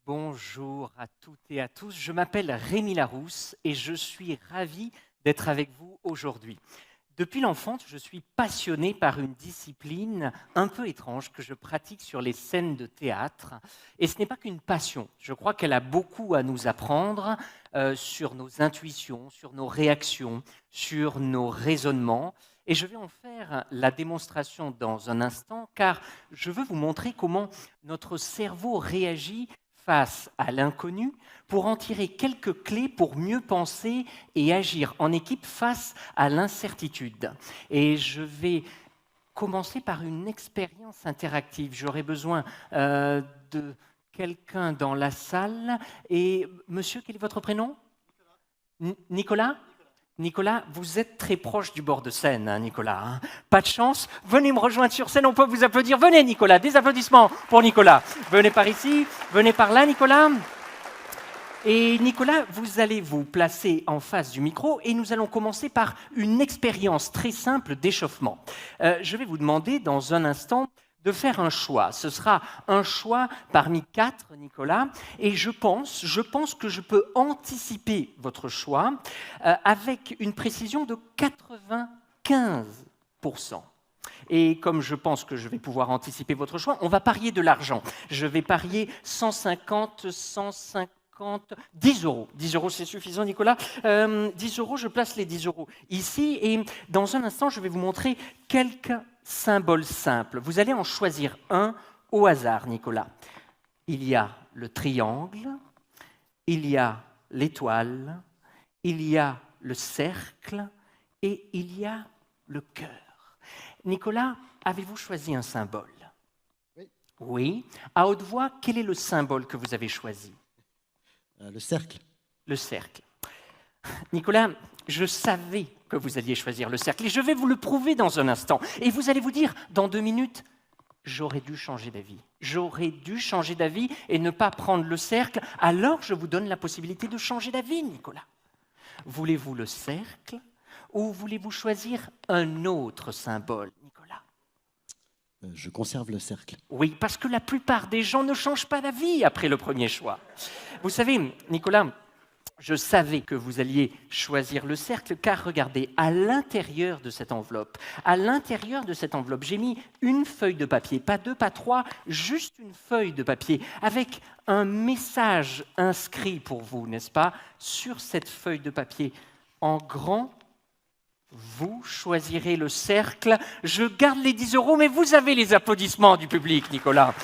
Bonjour à toutes et à tous, je m'appelle Rémi Larousse et je suis ravi d'être avec vous aujourd'hui. Depuis l'enfance, je suis passionné par une discipline un peu étrange que je pratique sur les scènes de théâtre. Et ce n'est pas qu'une passion, je crois qu'elle a beaucoup à nous apprendre sur nos intuitions, sur nos réactions, sur nos raisonnements. Et je vais en faire la démonstration dans un instant, car je veux vous montrer comment notre cerveau réagit face à l'inconnu pour en tirer quelques clés pour mieux penser et agir en équipe face à l'incertitude. Et je vais commencer par une expérience interactive. J'aurai besoin de quelqu'un dans la salle. Et monsieur, quel est votre prénom ? Nicolas ? Nicolas, vous êtes très proche du bord de scène, hein, Nicolas. Hein. Pas de chance, venez me rejoindre sur scène, on peut vous applaudir. Venez, Nicolas, des applaudissements pour Nicolas. Venez par ici, venez par là, Nicolas. Et Nicolas, vous allez vous placer en face du micro et nous allons commencer par une expérience très simple d'échauffement. Je vais vous demander dans un instant de faire un choix. Ce sera un choix parmi 4, Nicolas, et je pense que je peux anticiper votre choix avec une précision de 95%. Et comme je pense que je vais pouvoir anticiper votre choix, on va parier de l'argent. Je vais parier 150, 10 euros. 10 euros, c'est suffisant, Nicolas. 10 euros, je place les 10 euros ici. Et dans un instant, je vais vous montrer quelques symboles simples. Vous allez en choisir un au hasard, Nicolas. Il y a le triangle, il y a l'étoile, il y a le cercle et il y a le cœur. Nicolas, avez-vous choisi un symbole ? Oui. Oui. À haute voix, quel est le symbole que vous avez choisi ? Le cercle. Le cercle. Nicolas, je savais que vous alliez choisir le cercle et je vais vous le prouver dans un instant. Et vous allez vous dire, dans 2 minutes, j'aurais dû changer d'avis. J'aurais dû changer d'avis et ne pas prendre le cercle. Alors, je vous donne la possibilité de changer d'avis, Nicolas. Voulez-vous le cercle ou voulez-vous choisir un autre symbole, Nicolas ? Je conserve le cercle. Oui, parce que la plupart des gens ne changent pas d'avis après le premier choix. Vous savez, Nicolas, je savais que vous alliez choisir le cercle, car regardez, à l'intérieur de cette enveloppe, j'ai mis une feuille de papier, pas 2, pas 3, juste une feuille de papier, avec un message inscrit pour vous, n'est-ce pas ? Sur cette feuille de papier, en grand, vous choisirez le cercle. Je garde les 10 euros, mais vous avez les applaudissements du public, Nicolas.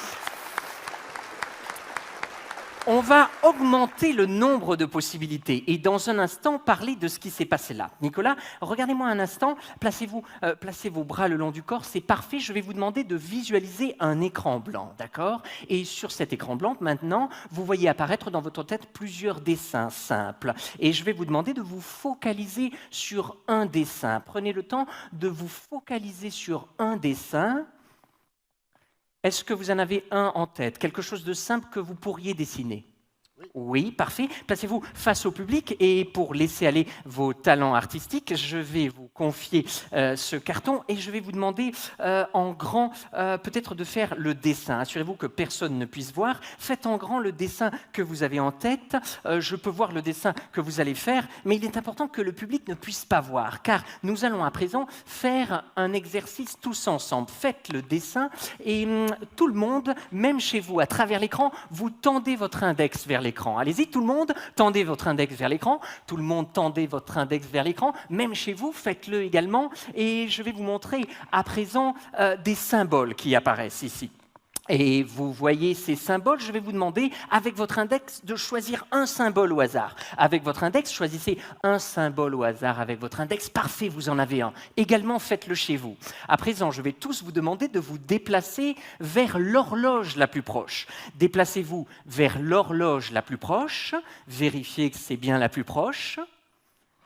On va augmenter le nombre de possibilités et dans un instant parler de ce qui s'est passé là. Nicolas, regardez-moi un instant, placez vos bras le long du corps, c'est parfait. Je vais vous demander de visualiser un écran blanc, d'accord ? Et sur cet écran blanc, maintenant, vous voyez apparaître dans votre tête plusieurs dessins simples. Et je vais vous demander de vous focaliser sur un dessin. Prenez le temps de vous focaliser sur un dessin. Est-ce que vous en avez un en tête, quelque chose de simple que vous pourriez dessiner ? Oui, parfait. Placez-vous face au public et pour laisser aller vos talents artistiques, je vais vous confier ce carton et je vais vous demander en grand peut-être de faire le dessin. Assurez-vous que personne ne puisse voir. Faites en grand le dessin que vous avez en tête. Je peux voir le dessin que vous allez faire, mais il est important que le public ne puisse pas voir, car nous allons à présent faire un exercice tous ensemble. Faites le dessin et tout le monde, même chez vous, à travers l'écran, vous tendez votre index vers l'écran. Allez-y, tout le monde, tendez votre index vers l'écran. Tout le monde, tendez votre index vers l'écran. Même chez vous, faites-le également. Et je vais vous montrer à présent des symboles qui apparaissent ici. Et vous voyez ces symboles, je vais vous demander, avec votre index, de choisir un symbole au hasard. Avec votre index, choisissez un symbole au hasard avec votre index. Parfait, vous en avez un. Également, faites-le chez vous. À présent, je vais tous vous demander de vous déplacer vers l'horloge la plus proche. Déplacez-vous vers l'horloge la plus proche. Vérifiez que c'est bien la plus proche.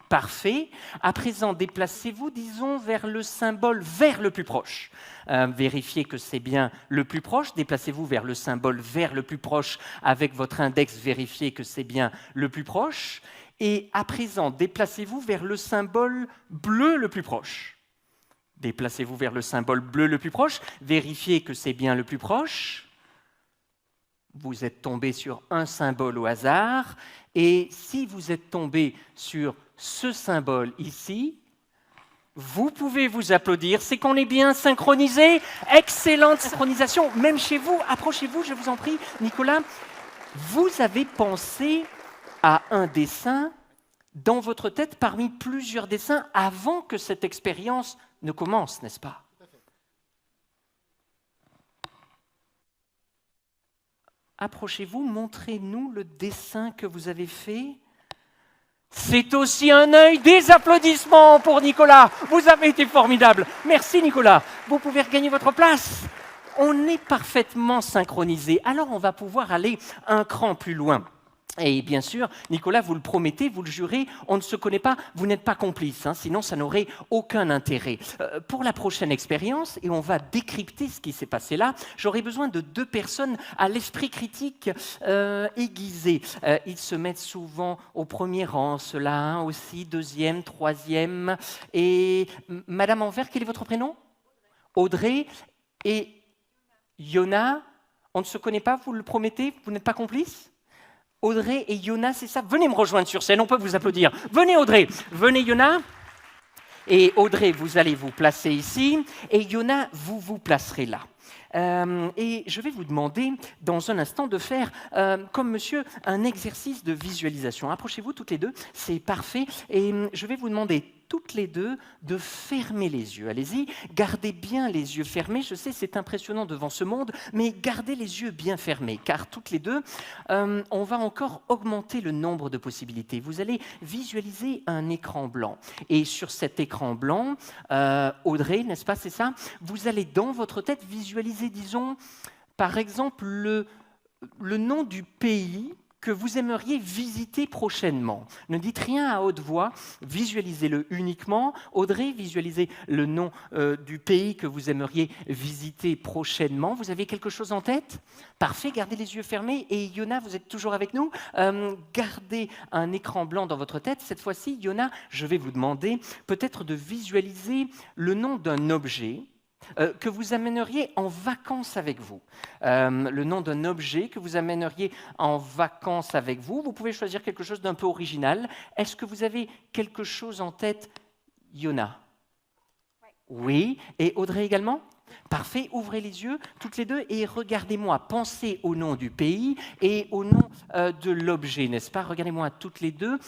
Parfait. À présent, déplacez-vous, disons, vers le symbole vers le plus proche. Vérifiez que c'est bien le plus proche. Déplacez-vous vers le symbole vers le plus proche avec votre index. Vérifiez que c'est bien le plus proche. Et à présent, déplacez-vous vers le symbole bleu le plus proche. Déplacez-vous vers le symbole bleu le plus proche. Vérifiez que c'est bien le plus proche. vous êtes tombé sur un symbole au hasard, et si vous êtes tombé sur ce symbole ici, vous pouvez vous applaudir, c'est qu'on est bien synchronisé. Excellente synchronisation, même chez vous. Approchez-vous, je vous en prie. Nicolas, vous avez pensé à un dessin dans votre tête parmi plusieurs dessins avant que cette expérience ne commence, n'est-ce pas? Approchez-vous, montrez-nous le dessin que vous avez fait. C'est aussi un œil. Des applaudissements pour Nicolas. Vous avez été formidable. Merci Nicolas. Vous pouvez regagner votre place. On est parfaitement synchronisés. Alors on va pouvoir aller un cran plus loin. Et bien sûr, Nicolas, vous le promettez, vous le jurez, on ne se connaît pas, vous n'êtes pas complice, sinon ça n'aurait aucun intérêt. Pour la prochaine expérience, et on va décrypter ce qui s'est passé là, j'aurai besoin de 2 personnes à l'esprit critique aiguisé. Ils se mettent souvent au premier rang, ceux-là aussi, deuxième, troisième. Et Madame Anvers, quel est votre prénom? Audrey. Et Yona, on ne se connaît pas, vous le promettez, vous n'êtes pas complice? Audrey et Yona, c'est ça? Venez me rejoindre sur scène, on peut vous applaudir. Venez Audrey, venez Yona. Et Audrey, vous allez vous placer ici. Et Yona, vous vous placerez là. Et je vais vous demander dans un instant de faire, comme monsieur, un exercice de visualisation. Approchez-vous toutes les deux, c'est parfait. Et je vais vous demander toutes les deux de fermer les yeux. Allez-y, gardez bien les yeux fermés. Je sais, c'est impressionnant devant ce monde, mais gardez les yeux bien fermés, car toutes les deux, on va encore augmenter le nombre de possibilités. Vous allez visualiser un écran blanc. Et sur cet écran blanc, Audrey, n'est-ce pas, c'est ça? Vous allez dans votre tête visualiser, disons, par exemple, le nom du pays que vous aimeriez visiter prochainement. Ne dites rien à haute voix, visualisez-le uniquement. Audrey, visualisez le nom du pays que vous aimeriez visiter prochainement. Vous avez quelque chose en tête? Parfait, gardez les yeux fermés. Et Yona, vous êtes toujours avec nous? Gardez un écran blanc dans votre tête. Cette fois-ci, Yona, je vais vous demander peut-être de visualiser le nom d'un objet que vous amèneriez en vacances avec vous. Le nom d'un objet que vous amèneriez en vacances avec vous. Vous pouvez choisir quelque chose d'un peu original. Est-ce que vous avez quelque chose en tête, Yona? Oui. Et Audrey également? Parfait, ouvrez les yeux toutes les deux et regardez-moi. Pensez au nom du pays et au nom de l'objet, n'est-ce pas? Regardez-moi toutes les deux.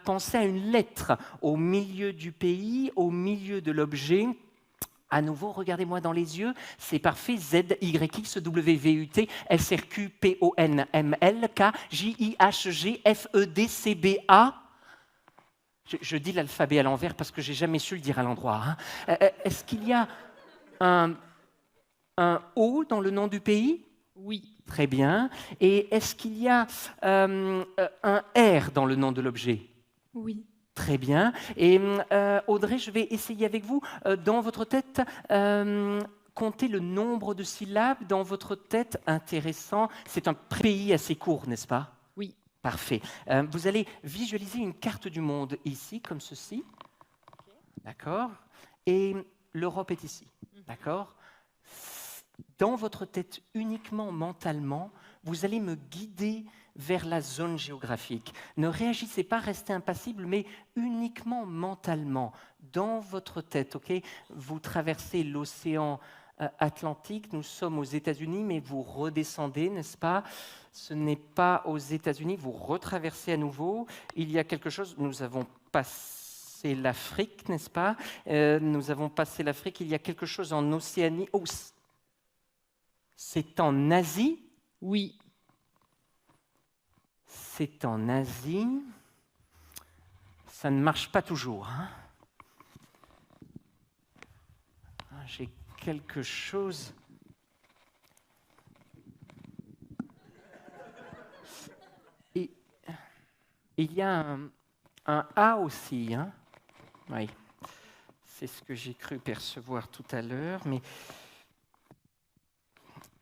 Pensez à une lettre au milieu du pays, au milieu de l'objet. À nouveau, regardez-moi dans les yeux, c'est parfait. Z, Y, X, W, V, U, T, S, R, Q, P, O, N, M, L, K, J, I, H, G, F, E, D, C, B, A. Je dis l'alphabet à l'envers parce que je n'ai jamais su le dire à l'endroit. Est-ce qu'il y a un O dans le nom du pays? Oui. Très bien. Et est-ce qu'il y a un R dans le nom de l'objet? Oui. Très bien. Et Audrey, je vais essayer avec vous, dans votre tête, compter le nombre de syllabes dans votre tête. Intéressant. C'est un pays assez court, n'est-ce pas? Oui. Parfait. Vous allez visualiser une carte du monde ici, comme ceci. Okay. D'accord. Et l'Europe est ici. D'accord. Dans votre tête, uniquement mentalement, vous allez me guider vers la zone géographique. Ne réagissez pas, restez impassible, mais uniquement mentalement, dans votre tête. Okay? Vous traversez l'océan Atlantique, nous sommes aux États-Unis, mais vous redescendez, n'est-ce pas? Ce n'est pas aux États-Unis, vous retraversez à nouveau. Il y a quelque chose, nous avons passé l'Afrique, n'est-ce pas? Nous avons passé l'Afrique, il y a quelque chose en Océanie. Oh, c'est en Asie? Oui. C'est en Asie. Ça ne marche pas toujours. J'ai quelque chose. Et il y a un A aussi. Oui. C'est ce que j'ai cru percevoir tout à l'heure, mais...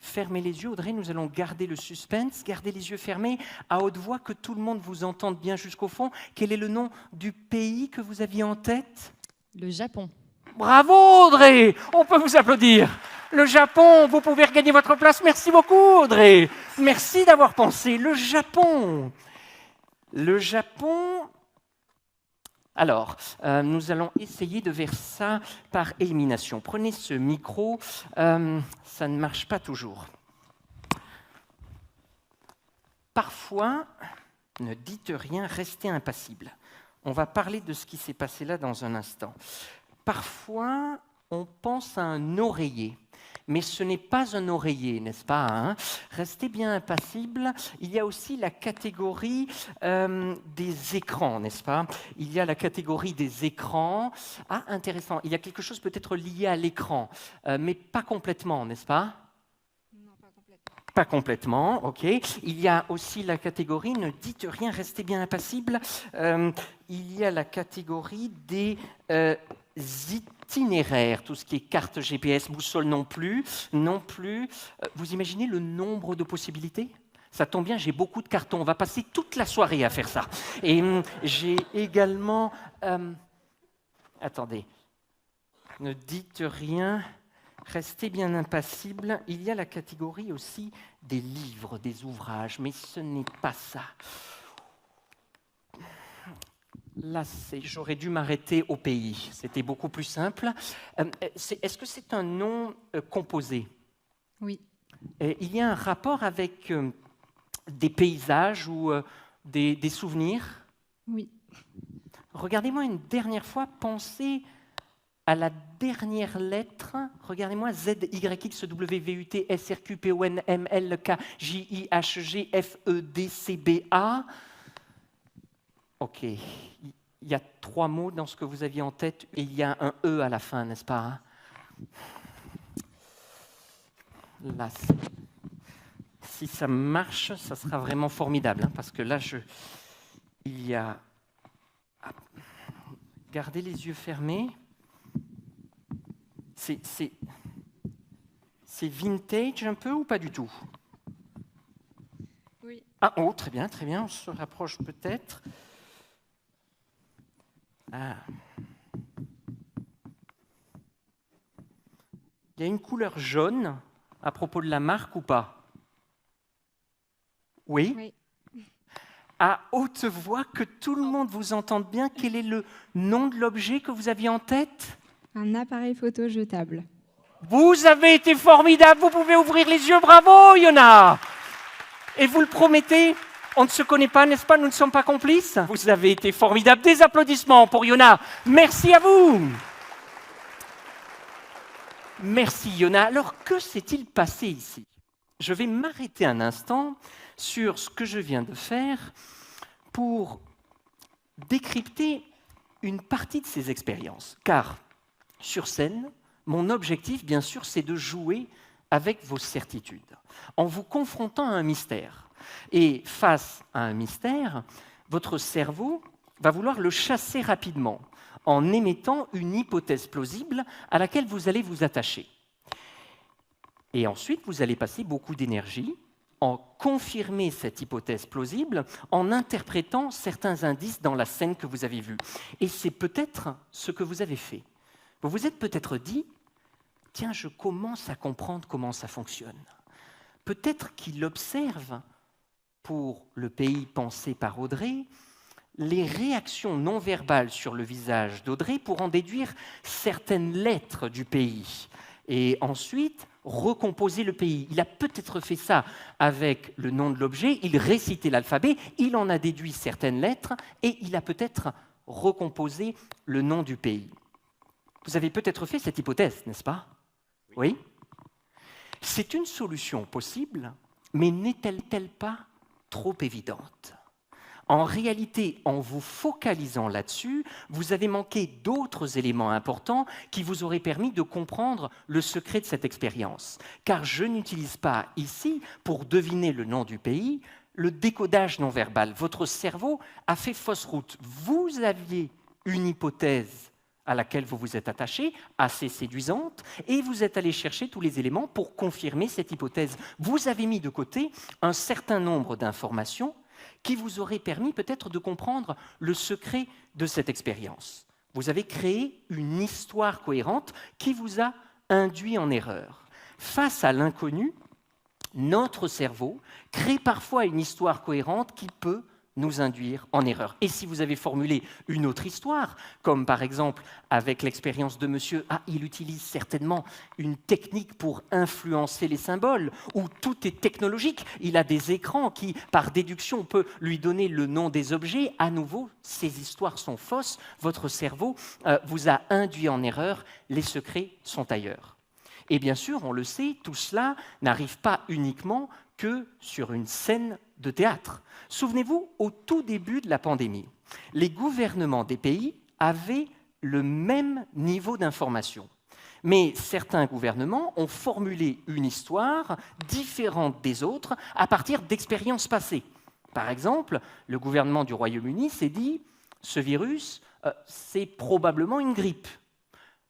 Fermez les yeux, Audrey, nous allons garder le suspense, gardez les yeux fermés, à haute voix, que tout le monde vous entende bien jusqu'au fond. Quel est le nom du pays que vous aviez en tête? Le Japon. Bravo, Audrey! On peut vous applaudir. Le Japon, vous pouvez regagner votre place. Merci beaucoup, Audrey. Merci d'avoir pensé. Le Japon. Le Japon. Alors, nous allons essayer de faire ça par élimination. Prenez ce micro. Ça ne marche pas toujours. Parfois, ne dites rien, restez impassible. On va parler de ce qui s'est passé là dans un instant. Parfois, on pense à un oreiller, mais ce n'est pas un oreiller, n'est-ce pas, hein? Restez bien impassible. Il y a aussi la catégorie des écrans, n'est-ce pas? Il y a la catégorie des écrans. Ah, intéressant. Il y a quelque chose peut-être lié à l'écran, mais pas complètement, n'est-ce pas? Pas complètement, ok. Il y a aussi la catégorie, ne dites rien, restez bien impassible. Il y a la catégorie des itinéraires, tout ce qui est carte GPS, boussole non plus. Vous imaginez le nombre de possibilités ? Ça tombe bien, j'ai beaucoup de cartons. On va passer toute la soirée à faire ça. Et j'ai également... attendez. Ne dites rien... Restez bien impassible. Il y a la catégorie aussi des livres, des ouvrages, mais ce n'est pas ça. Là, j'aurais dû m'arrêter au pays. C'était beaucoup plus simple. Est-ce que c'est un nom composé ? Oui. Il y a un rapport avec des paysages ou des souvenirs ? Oui. Regardez-moi une dernière fois, pensez à la dernière lettre, regardez-moi, Z, Y, X, W, V, U, T, S, R, Q, P, O, N, M, L, K, J, I, H, G, F, E, D, C, B, A. Ok, il y a 3 mots dans ce que vous aviez en tête et il y a un E à la fin, n'est-ce pas, hein? Là, si ça marche, ça sera vraiment formidable, hein, parce que là, il y a... Gardez les yeux fermés. C'est vintage un peu ou pas du tout? Oui. Ah, oh, très bien, on se rapproche peut-être. Ah. Il y a une couleur jaune à propos de la marque ou pas? Oui? Oui. À haute voix, que tout le monde vous entende bien, quel est le nom de l'objet que vous aviez en tête? Un appareil photo jetable. Vous avez été formidable, vous pouvez ouvrir les yeux, bravo Yona. Et vous le promettez, on ne se connaît pas, n'est-ce pas, nous ne sommes pas complices? Vous avez été formidable, des applaudissements pour Yona, merci à vous. Merci Yona. Alors que s'est-il passé ici? Je vais m'arrêter un instant sur ce que je viens de faire pour décrypter une partie de ces expériences, car sur scène, mon objectif, bien sûr, c'est de jouer avec vos certitudes, en vous confrontant à un mystère. Et face à un mystère, votre cerveau va vouloir le chasser rapidement, en émettant une hypothèse plausible à laquelle vous allez vous attacher. Et ensuite, vous allez passer beaucoup d'énergie en confirmer cette hypothèse plausible, en interprétant certains indices dans la scène que vous avez vue. Et c'est peut-être ce que vous avez fait. Vous vous êtes peut-être dit, tiens, je commence à comprendre comment ça fonctionne. Peut-être qu'il observe, pour le pays pensé par Audrey, les réactions non verbales sur le visage d'Audrey pour en déduire certaines lettres du pays. Et ensuite, recomposer le pays. Il a peut-être fait ça avec le nom de l'objet, il récitait l'alphabet, il en a déduit certaines lettres et il a peut-être recomposé le nom du pays. Vous avez peut-être fait cette hypothèse, n'est-ce pas? Oui. C'est une solution possible, mais n'est-elle pas trop évidente? En réalité, en vous focalisant là-dessus, vous avez manqué d'autres éléments importants qui vous auraient permis de comprendre le secret de cette expérience. Car je n'utilise pas ici, pour deviner le nom du pays, le décodage non verbal. Votre cerveau a fait fausse route. Vous aviez une hypothèse à laquelle vous vous êtes attaché, assez séduisante, et vous êtes allé chercher tous les éléments pour confirmer cette hypothèse. Vous avez mis de côté un certain nombre d'informations qui vous auraient permis peut-être de comprendre le secret de cette expérience. Vous avez créé une histoire cohérente qui vous a induit en erreur. Face à l'inconnu, notre cerveau crée parfois une histoire cohérente qui peut nous induire en erreur. Et si vous avez formulé une autre histoire, comme par exemple avec l'expérience de monsieur, il utilise certainement une technique pour influencer les symboles, où tout est technologique, il a des écrans qui, par déduction, peut lui donner le nom des objets, à nouveau, ces histoires sont fausses, votre cerveau vous a induit en erreur, les secrets sont ailleurs. Et bien sûr, on le sait, tout cela n'arrive pas uniquement que sur une scène de théâtre. Souvenez-vous, au tout début de la pandémie, les gouvernements des pays avaient le même niveau d'information. Mais certains gouvernements ont formulé une histoire différente des autres à partir d'expériences passées. Par exemple, le gouvernement du Royaume-Uni s'est dit « ce virus, c'est probablement une grippe ».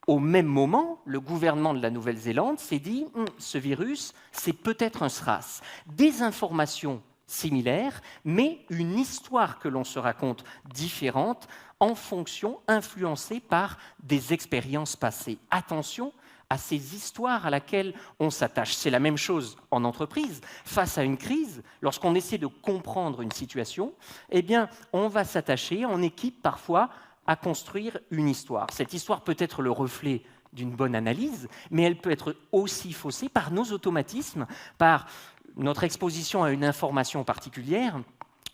Au même moment, le gouvernement de la Nouvelle-Zélande s'est dit « ce virus, c'est peut-être un SRAS ». Des informations similaires, mais une histoire que l'on se raconte différente en fonction, influencée par des expériences passées. Attention à ces histoires à laquelle on s'attache. C'est la même chose en entreprise. Face à une crise, lorsqu'on essaie de comprendre une situation, eh bien, on va s'attacher en équipe parfois à construire une histoire. Cette histoire peut être le reflet d'une bonne analyse, mais elle peut être aussi faussée par nos automatismes, par notre exposition à une information particulière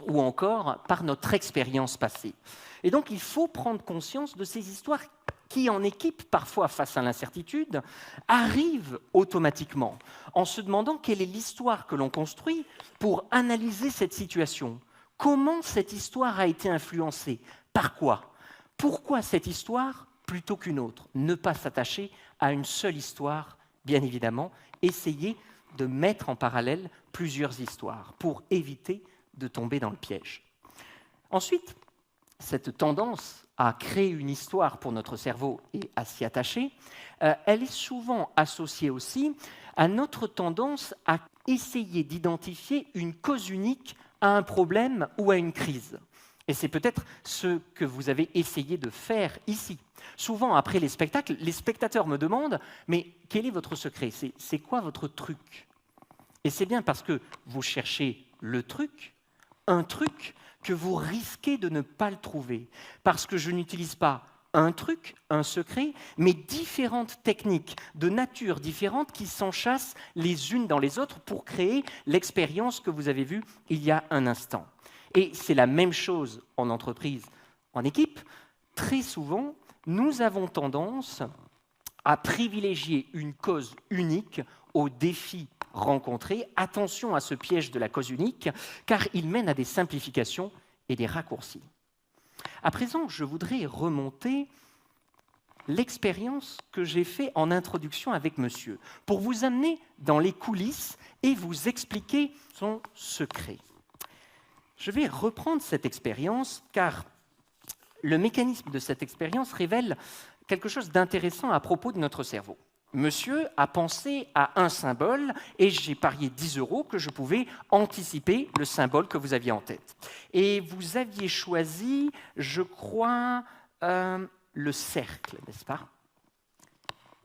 ou encore par notre expérience passée. Et donc, il faut prendre conscience de ces histoires qui, en équipe, parfois face à l'incertitude, arrivent automatiquement en se demandant quelle est l'histoire que l'on construit pour analyser cette situation. Comment cette histoire a été influencée? Par quoi? Pourquoi cette histoire plutôt qu'une autre? Ne pas s'attacher à une seule histoire, bien évidemment, essayer de mettre en parallèle plusieurs histoires pour éviter de tomber dans le piège. Ensuite, cette tendance à créer une histoire pour notre cerveau et à s'y attacher, elle est souvent associée aussi à notre tendance à essayer d'identifier une cause unique à un problème ou à une crise. Et c'est peut-être ce que vous avez essayé de faire ici. Souvent, après les spectacles, les spectateurs me demandent « mais quel est votre secret? C'est quoi votre truc ?» Et c'est bien parce que vous cherchez le truc, un truc, que vous risquez de ne pas le trouver. Parce que je n'utilise pas un truc, un secret, mais différentes techniques de nature différente qui s'enchâssent les unes dans les autres pour créer l'expérience que vous avez vue il y a un instant. Et c'est la même chose en entreprise, en équipe. Très souvent, nous avons tendance à privilégier une cause unique aux défis rencontrés. Attention à ce piège de la cause unique, car il mène à des simplifications et des raccourcis. À présent, je voudrais remonter l'expérience que j'ai faite en introduction avec monsieur, pour vous amener dans les coulisses et vous expliquer son secret. Je vais reprendre cette expérience, car le mécanisme de cette expérience révèle quelque chose d'intéressant à propos de notre cerveau. Monsieur a pensé à un symbole et j'ai parié 10 € que je pouvais anticiper le symbole que vous aviez en tête. Et vous aviez choisi, je crois, le cercle, n'est-ce pas?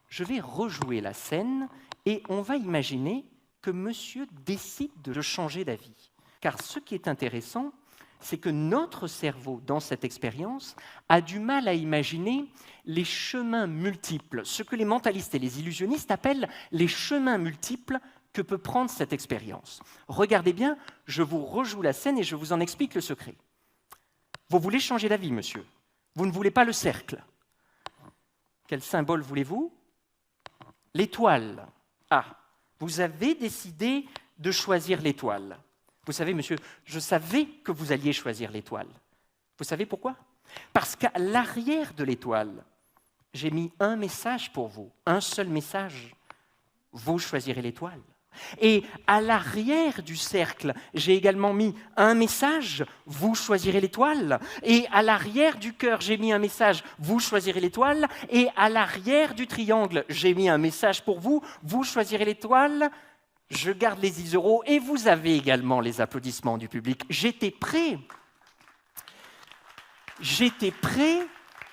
Je vais rejouer la scène et on va imaginer que monsieur décide de changer d'avis. Car ce qui est intéressant, c'est que notre cerveau, dans cette expérience, a du mal à imaginer les chemins multiples, ce que les mentalistes et les illusionnistes appellent les chemins multiples que peut prendre cette expérience. Regardez bien, je vous rejoue la scène et je vous en explique le secret. Vous voulez changer d'avis, monsieur. Vous ne voulez pas le cercle. Quel symbole voulez-vous? L'étoile. Ah, vous avez décidé de choisir l'étoile. Vous savez, monsieur, je savais que vous alliez choisir l'étoile. Vous savez pourquoi? Parce qu'à l'arrière de l'étoile, j'ai mis un message pour vous, un seul message. Vous choisirez l'étoile. Et à l'arrière du cercle, j'ai également mis un message, vous choisirez l'étoile. Et à l'arrière du cœur, j'ai mis un message, vous choisirez l'étoile. Et à l'arrière du triangle, j'ai mis un message pour vous, vous choisirez l'étoile. Je garde les 10 € et vous avez également les applaudissements du public. J'étais prêt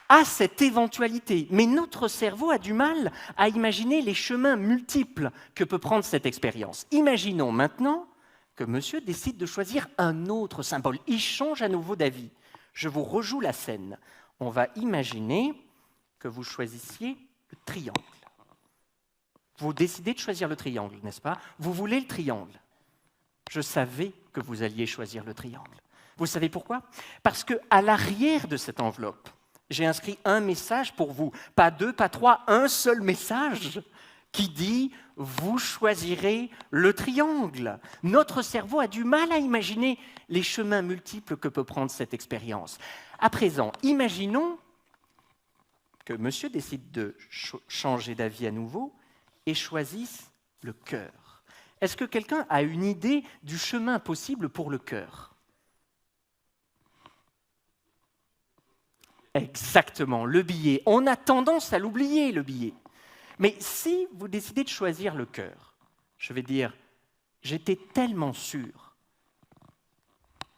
à cette éventualité. Mais notre cerveau a du mal à imaginer les chemins multiples que peut prendre cette expérience. Imaginons maintenant que monsieur décide de choisir un autre symbole. Il change à nouveau d'avis. Je vous rejoue la scène. On va imaginer que vous choisissiez le triangle. Vous décidez de choisir le triangle, n'est-ce pas? Vous voulez le triangle. Je savais que vous alliez choisir le triangle. Vous savez pourquoi? Parce qu'à l'arrière de cette enveloppe, j'ai inscrit un message pour vous. Pas deux, pas trois, un seul message qui dit « Vous choisirez le triangle ». Notre cerveau a du mal à imaginer les chemins multiples que peut prendre cette expérience. À présent, imaginons que monsieur décide de changer d'avis à nouveau et choisisse le cœur. Est-ce que quelqu'un a une idée du chemin possible pour le cœur? Exactement, le billet. On a tendance à l'oublier, le billet. Mais si vous décidez de choisir le cœur, je vais dire, j'étais tellement sûr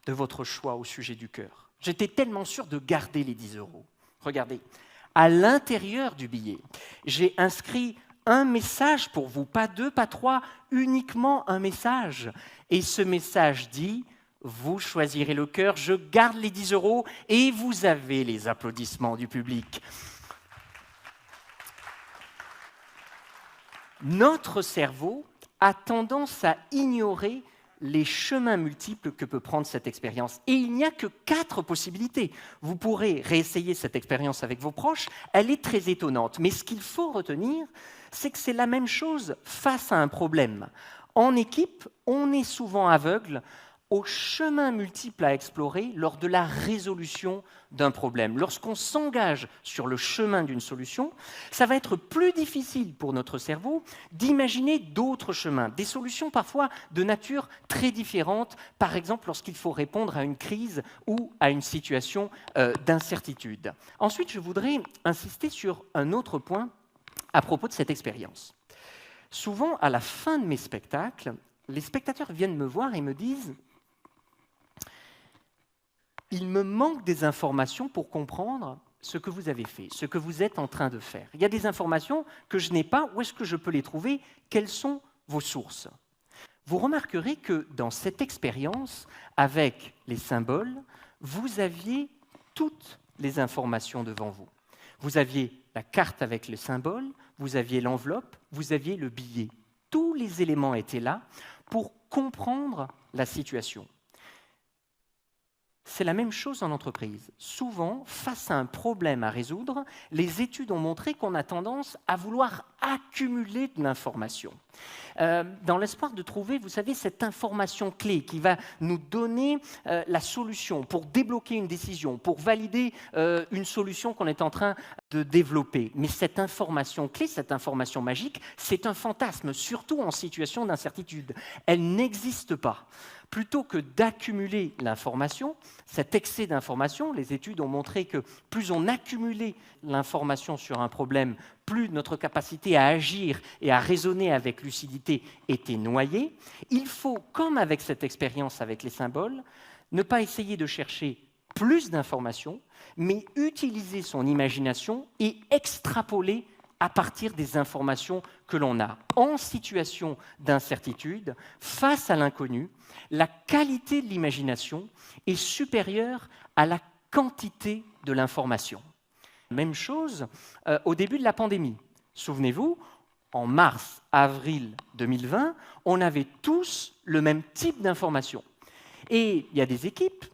de votre choix au sujet du cœur. J'étais tellement sûr de garder les 10 €. Regardez, à l'intérieur du billet, j'ai inscrit un message pour vous, pas deux, pas trois, uniquement un message. Et ce message dit, vous choisirez le cœur, je garde les 10 € et vous avez les applaudissements du public. Notre cerveau a tendance à ignorer les chemins multiples que peut prendre cette expérience. Et il n'y a que 4 possibilités. Vous pourrez réessayer cette expérience avec vos proches, elle est très étonnante. Mais ce qu'il faut retenir, c'est que c'est la même chose face à un problème. En équipe, on est souvent aveugle aux chemins multiples à explorer lors de la résolution d'un problème. Lorsqu'on s'engage sur le chemin d'une solution, ça va être plus difficile pour notre cerveau d'imaginer d'autres chemins, des solutions parfois de nature très différente, par exemple lorsqu'il faut répondre à une crise ou à une situation d'incertitude. Ensuite, je voudrais insister sur un autre point à propos de cette expérience. Souvent, à la fin de mes spectacles, les spectateurs viennent me voir et me disent « Il me manque des informations pour comprendre ce que vous avez fait, ce que vous êtes en train de faire. Il y a des informations que je n'ai pas, où est-ce que je peux les trouver? Quelles sont vos sources ?» Vous remarquerez que dans cette expérience, avec les symboles, vous aviez toutes les informations devant vous. Vous aviez la carte avec le symbole, vous aviez l'enveloppe, vous aviez le billet. Tous les éléments étaient là pour comprendre la situation. C'est la même chose en entreprise. Souvent, face à un problème à résoudre, les études ont montré qu'on a tendance à vouloir accumuler de l'information. Dans l'espoir de trouver, vous savez, cette information clé qui va nous donner la solution pour débloquer une décision, pour valider une solution qu'on est en train de développer. Mais cette information clé, cette information magique, c'est un fantasme, surtout en situation d'incertitude. Elle n'existe pas. Plutôt que d'accumuler l'information, cet excès d'information, les études ont montré que plus on accumulait l'information sur un problème, plus notre capacité à agir et à raisonner avec lucidité était noyée. Il faut, comme avec cette expérience avec les symboles, ne pas essayer de chercher plus d'informations, mais utiliser son imagination et extrapoler à partir des informations que l'on a. En situation d'incertitude, face à l'inconnu, la qualité de l'imagination est supérieure à la quantité de l'information. Même chose au début de la pandémie. Souvenez-vous, en mars, avril 2020, on avait tous le même type d'information. Et il y a des équipes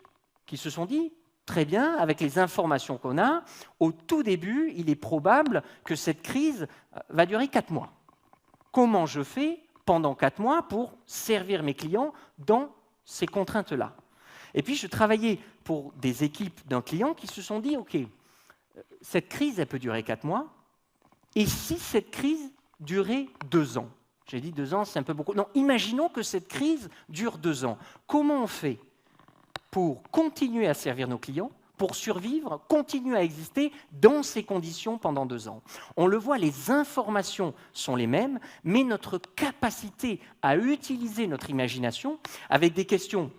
qui se sont dit, très bien, avec les informations qu'on a, au tout début, il est probable que cette crise va durer 4 mois. Comment je fais pendant 4 mois pour servir mes clients dans ces contraintes-là? Et puis, je travaillais pour des équipes d'un client qui se sont dit, OK, cette crise, elle peut durer 4 mois, et si cette crise durait 2 ans? J'ai dit 2 ans, c'est un peu beaucoup. Non, imaginons que cette crise dure 2 ans. Comment on fait pour continuer à servir nos clients, pour survivre, continuer à exister dans ces conditions pendant 2 ans? On le voit, les informations sont les mêmes, mais notre capacité à utiliser notre imagination avec des questions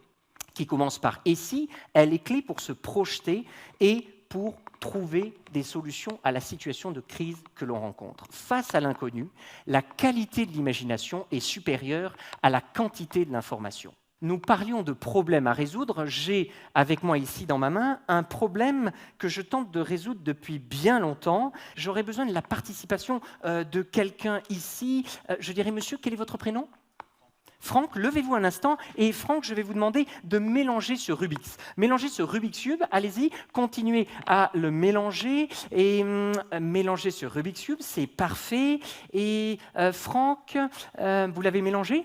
qui commencent par « et si ?», elle est clé pour se projeter et pour trouver des solutions à la situation de crise que l'on rencontre. Face à l'inconnu, la qualité de l'imagination est supérieure à la quantité de l'information. Nous parlions de problèmes à résoudre. J'ai avec moi ici dans ma main un problème que je tente de résoudre depuis bien longtemps. J'aurais besoin de la participation de quelqu'un ici. Je dirais, monsieur, quel est votre prénom ? Franck, levez-vous un instant. Et Franck, je vais vous demander de mélanger ce Rubik's. Mélangez ce Rubik's Cube, allez-y, continuez à le mélanger. Et mélanger ce Rubik's Cube, c'est parfait. Et Franck, vous l'avez mélangé ?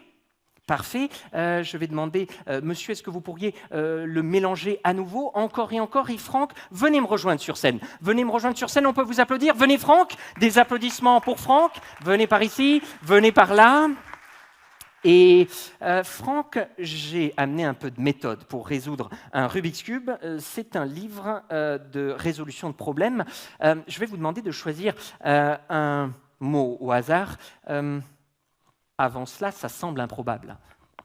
Parfait. Je vais demander, monsieur, est-ce que vous pourriez le mélanger à nouveau, encore et encore ? Et Franck, venez me rejoindre sur scène. Venez me rejoindre sur scène, on peut vous applaudir. Venez Franck, des applaudissements pour Franck. Venez par ici, venez par là. Et Franck, j'ai amené un peu de méthode pour résoudre un Rubik's Cube. C'est un livre de résolution de problèmes. Je vais vous demander de choisir un mot au hasard. Avant cela, ça semble improbable.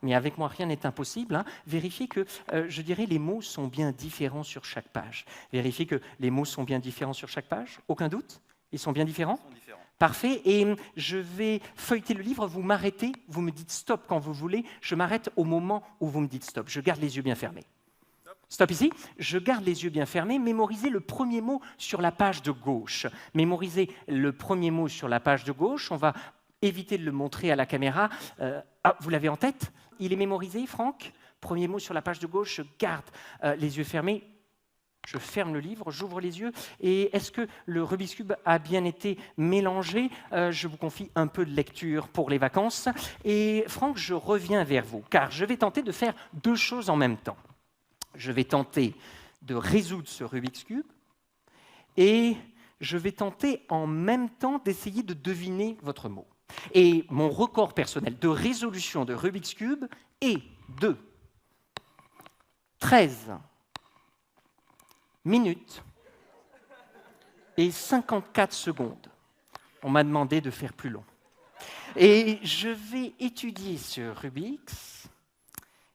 Mais avec moi, rien n'est impossible. Vérifiez que, je dirais, les mots sont bien différents sur chaque page. Vérifiez que les mots sont bien différents sur chaque page. Aucun doute ? Ils sont bien différents ? Ils sont différents. Parfait. Et je vais feuilleter le livre. Vous m'arrêtez. Vous me dites stop quand vous voulez. Je m'arrête au moment où vous me dites stop. Je garde les yeux bien fermés. Stop ici. Je garde les yeux bien fermés. Mémorisez le premier mot sur la page de gauche. Mémorisez le premier mot sur la page de gauche. On va éviter de le montrer à la caméra. Vous l'avez en tête ? Il est mémorisé, Franck ? Premier mot sur la page de gauche, je garde les yeux fermés. Je ferme le livre, j'ouvre les yeux. Et est-ce que le Rubik's Cube a bien été mélangé ? Je vous confie un peu de lecture pour les vacances. Et Franck, je reviens vers vous, car je vais tenter de faire deux choses en même temps. Je vais tenter de résoudre ce Rubik's Cube et je vais tenter en même temps d'essayer de deviner votre mot. Et mon record personnel de résolution de Rubik's Cube est de 13 minutes et 54 secondes. On m'a demandé de faire plus long. Et je vais étudier ce Rubik's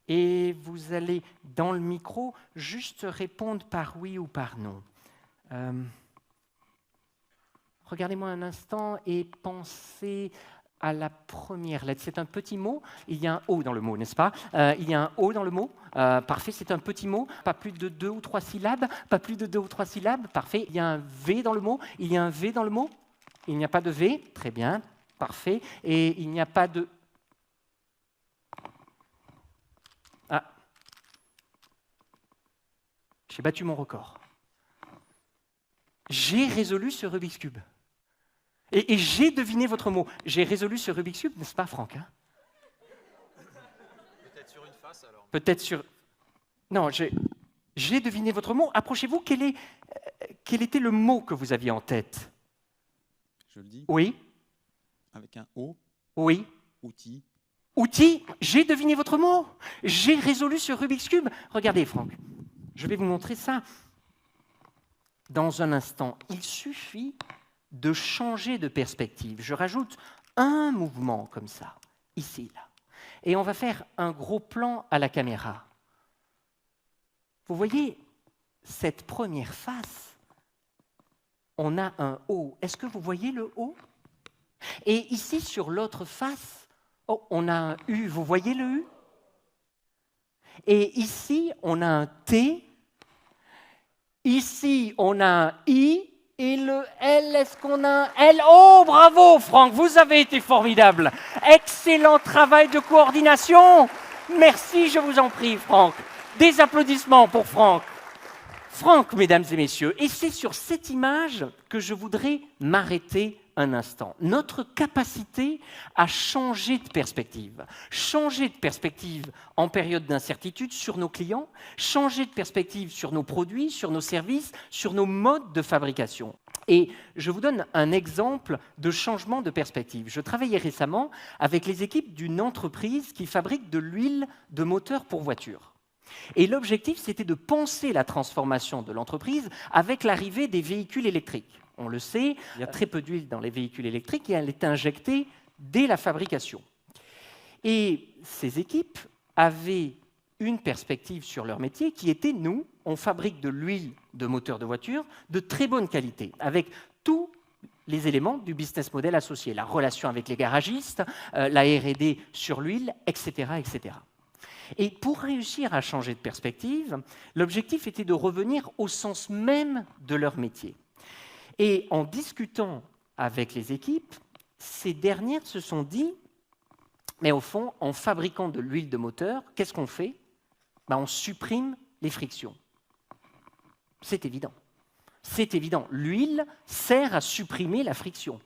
et vous allez, dans le micro, juste répondre par oui ou par non. Regardez-moi un instant et pensez à la première lettre. C'est un petit mot. Il y a un O dans le mot, n'est-ce pas ? Il y a un O dans le mot. Parfait, c'est un petit mot. Pas plus de 2 ou 3 syllabes. Pas plus de 2 ou 3 syllabes. Parfait. Il y a un V dans le mot. Il y a un V dans le mot. Il n'y a pas de V. Très bien. Parfait. Et il n'y a pas de... Ah. J'ai battu mon record. J'ai résolu ce Rubik's Cube. Et j'ai deviné votre mot. J'ai résolu ce Rubik's Cube, n'est-ce pas, Franck ? Peut-être sur une face, alors. Peut-être sur... Non, j'ai deviné votre mot. Approchez-vous, quel était le mot que vous aviez en tête ? Je le dis. Oui. Avec un O. Oui. Outil. Outil, j'ai deviné votre mot. J'ai résolu ce Rubik's Cube. Regardez, Franck, je vais vous montrer ça dans un instant. Il suffit de changer de perspective. Je rajoute un mouvement comme ça, ici, là. Et on va faire un gros plan à la caméra. Vous voyez, cette première face, on a un O. Est-ce que vous voyez le O ? Et ici, sur l'autre face, oh, on a un U. Vous voyez le U ? Et ici, on a un T. Ici, on a un I. Et le L, est-ce qu'on a un L ? Oh, bravo, Franck, vous avez été formidable. Excellent travail de coordination. Merci, je vous en prie, Franck. Des applaudissements pour Franck. Franck, mesdames et messieurs, et c'est sur cette image que je voudrais m'arrêter un instant. Notre capacité à changer de perspective. Changer de perspective en période d'incertitude sur nos clients, changer de perspective sur nos produits, sur nos services, sur nos modes de fabrication. Et je vous donne un exemple de changement de perspective. Je travaillais récemment avec les équipes d'une entreprise qui fabrique de l'huile de moteur pour voiture. Et l'objectif, c'était de penser la transformation de l'entreprise avec l'arrivée des véhicules électriques. On le sait, il y a très peu d'huile dans les véhicules électriques et elle est injectée dès la fabrication. Et ces équipes avaient une perspective sur leur métier qui était, nous, on fabrique de l'huile de moteur de voiture de très bonne qualité, avec tous les éléments du business model associé, la relation avec les garagistes, la R&D sur l'huile, etc., etc. Et pour réussir à changer de perspective, l'objectif était de revenir au sens même de leur métier. Et en discutant avec les équipes, ces dernières se sont dit, mais au fond, en fabriquant de l'huile de moteur, qu'est-ce qu'on fait ? On supprime les frictions. C'est évident. C'est évident. L'huile sert à supprimer la friction.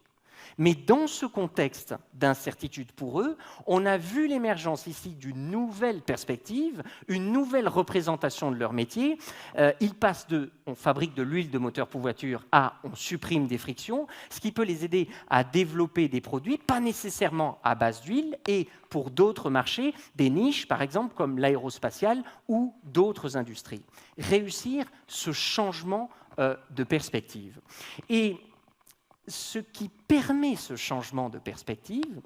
Mais dans ce contexte d'incertitude pour eux, on a vu l'émergence ici d'une nouvelle perspective, une nouvelle représentation de leur métier. Ils passent de « on fabrique de l'huile de moteur pour voiture » à « on supprime des frictions », ce qui peut les aider à développer des produits, pas nécessairement à base d'huile, et pour d'autres marchés, des niches, par exemple, comme l'aérospatiale ou d'autres industries. Réussir ce changement de perspective. Et ce qui permet ce changement de perspective,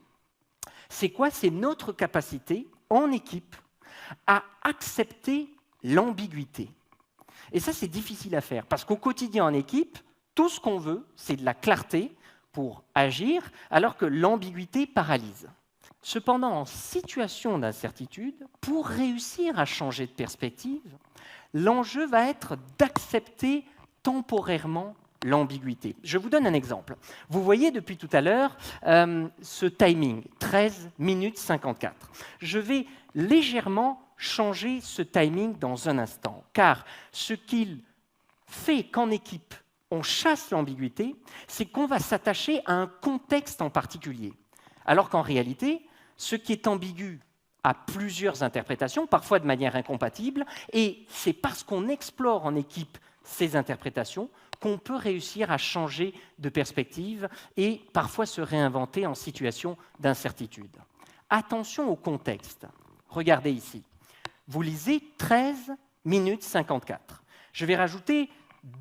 c'est quoi ? C'est notre capacité, en équipe, à accepter l'ambiguïté. Et ça, c'est difficile à faire, parce qu'au quotidien, en équipe, tout ce qu'on veut, c'est de la clarté pour agir, alors que l'ambiguïté paralyse. Cependant, en situation d'incertitude, pour réussir à changer de perspective, l'enjeu va être d'accepter temporairement l'ambiguïté. Je vous donne un exemple. Vous voyez depuis tout à l'heure ce timing, 13 minutes 54. Je vais légèrement changer ce timing dans un instant, car ce qu'il fait qu'en équipe, on chasse l'ambiguïté, c'est qu'on va s'attacher à un contexte en particulier. Alors qu'en réalité, ce qui est ambigu a plusieurs interprétations, parfois de manière incompatible, et c'est parce qu'on explore en équipe ces interprétations qu'on peut réussir à changer de perspective et parfois se réinventer en situation d'incertitude. Attention au contexte. Regardez ici. Vous lisez 13 minutes 54. Je vais rajouter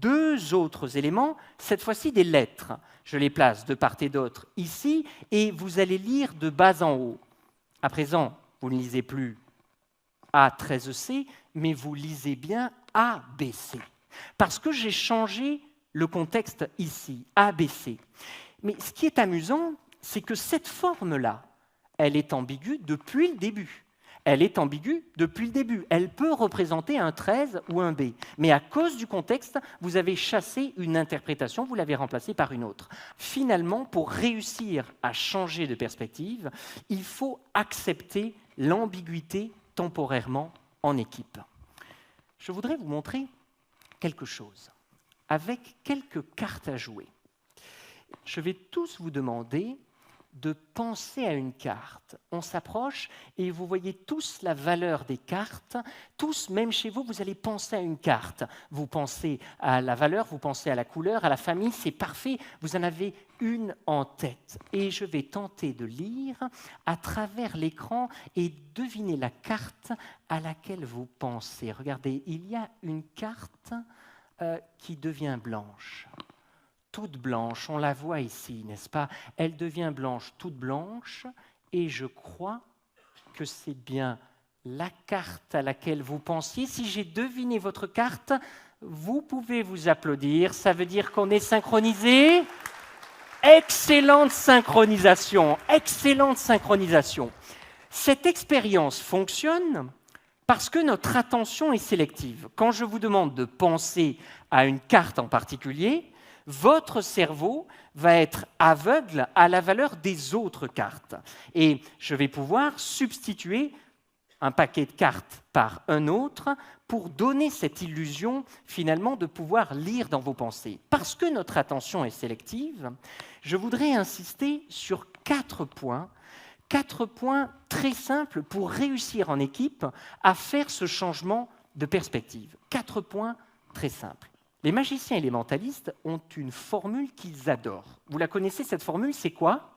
2 autres éléments, cette fois-ci des lettres. Je les place de part et d'autre ici et vous allez lire de bas en haut. À présent, vous ne lisez plus A13C, mais vous lisez bien ABC. Parce que j'ai changé le contexte ici, ABC. Mais ce qui est amusant, c'est que cette forme-là, elle est ambiguë depuis le début. Elle est ambiguë depuis le début. Elle peut représenter un 13 ou un B. Mais à cause du contexte, vous avez chassé une interprétation, vous l'avez remplacée par une autre. Finalement, pour réussir à changer de perspective, il faut accepter l'ambiguïté temporairement en équipe. Je voudrais vous montrer quelque chose, avec quelques cartes à jouer. Je vais tous vous demander de penser à une carte. On s'approche et vous voyez tous la valeur des cartes. Tous, même chez vous, vous allez penser à une carte. Vous pensez à la valeur, vous pensez à la couleur, à la famille, c'est parfait. Vous en avez une en tête. Et je vais tenter de lire à travers l'écran et deviner la carte à laquelle vous pensez. Regardez, il y a une carte qui devient blanche. Toute blanche, on la voit ici, n'est-ce pas? Elle devient blanche, toute blanche, et je crois que c'est bien la carte à laquelle vous pensiez. Si j'ai deviné votre carte, vous pouvez vous applaudir, ça veut dire qu'on est synchronisé. Excellente synchronisation, excellente synchronisation. Cette expérience fonctionne parce que notre attention est sélective. Quand je vous demande de penser à une carte en particulier, votre cerveau va être aveugle à la valeur des autres cartes. Et je vais pouvoir substituer un paquet de cartes par un autre pour donner cette illusion, finalement, de pouvoir lire dans vos pensées. Parce que notre attention est sélective, je voudrais insister sur 4 points très simples pour réussir en équipe à faire ce changement de perspective. 4 points très simples. Les magiciens et les mentalistes ont une formule qu'ils adorent. Vous la connaissez, cette formule, c'est quoi?